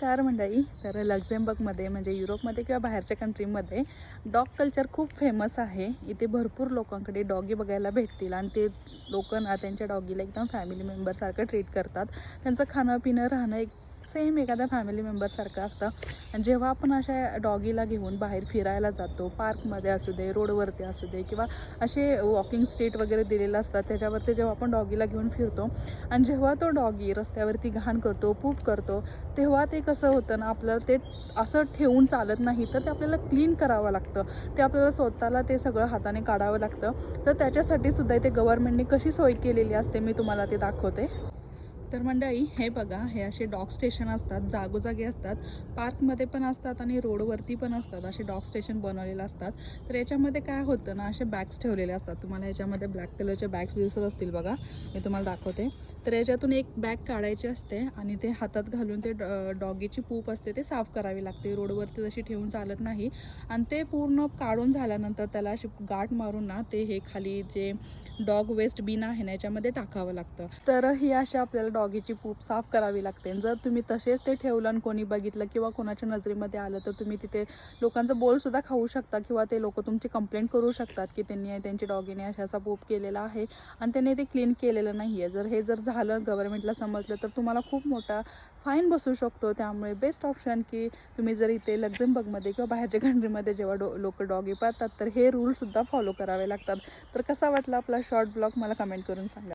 Car मंडळी, तर लक्झेंबर्गमध्ये म्हणजे युरोपमध्ये किंवा बाहेरच्या कंट्रीमध्ये डॉग कल्चर खूप फेमस आहे. इथे भरपूर लोकांकडे डॉगी बघायला भेटतील आणि ते लोक ना त्यांच्या डॉगीला एकदम फॅमिली मेंबरसारखं ट्रीट करतात. त्यांचं खाणं पिणं राहणं एक सेम एखाद्या फॅमिली मेंबरसारखं असतं. आणि जेव्हा आपण अशा डॉगीला घेऊन बाहेर फिरायला जातो, पार्कमध्ये असू दे, रोडवरती असू दे किंवा असे वॉकिंग स्ट्रीट वगैरे दिलेलं असतात, त्याच्यावरती जेव्हा आपण डॉगीला घेऊन फिरतो आणि जेव्हा तो डॉगी रस्त्यावरती घाण करतो, पूप करतो, तेव्हा ते कसं होतं ना, आपल्याला ते असं ठेवून चालत नाही, तर ते आपल्याला क्लीन करावं लागतं. ते आपल्याला स्वतःला ते सगळं हाताने काढावं लागतं. तर त्याच्यासाठी सुद्धा इथे गव्हर्नमेंटने कशी सोय केलेली असते मी तुम्हाला ते दाखवते. तर मंडळी, हे बघा, हे असे डॉग स्टेशन असतात, जागोजागी असतात, पार्कमध्ये पण असतात आणि रोडवरती पण असतात. असे डॉग स्टेशन बनवलेले असतात. तर याच्यामध्ये काय होतं ना, असे बॅग्स ठेवलेले असतात. तुम्हाला ह्याच्यामध्ये ब्लॅक कलरचे बॅग्स दिसत असतील बघा, मी तुम्हाला दाखवते. तर याच्यातून एक बॅग काढायची असते आणि ते हातात घालून ते डॉगीची पूप असते ते साफ करावी लागते. रोडवरती तशी ठेवून चालत नाही. आणि ते पूर्ण काढून झाल्यानंतर त्याला अशी गाठ मारून ना, ते हे खाली जे डॉग वेस्ट बिन आहे ना, याच्यामध्ये टाकावं लागतं. तर ही अशी आपल्याला डॉगीची पूप साफ करावी लागते. जर तुम्ही तसेच ते ठेवलं आणि कोणी बघितलं किंवा कोणाच्या नजरेमध्ये आलं, तर तुम्ही तिथे लोकांचं बोलसुद्धा खाऊ शकता किंवा ते लोक तुमची कंप्लेंट करू शकतात की त्यांच्या डॉगीने असा पूप केलेला आहे आणि त्याने ते क्लीन केलेलं नाही आहे. जर झालं, गव्हर्नमेंटला समजलं, तर तुम्हाला खूप मोठा फाईन बसू शकतो. त्यामुळे बेस्ट ऑप्शन की तुम्ही जर इथे लक्झेंबर्गमध्ये किंवा बाहेरच्या कंट्रीमध्ये जेव्हा लोक डॉगी पाळतात, तर हे रूलसुद्धा फॉलो करावे लागतात. तर कसा वाटला आपला शॉर्ट ब्लॉग मला कमेंट करून सांगा.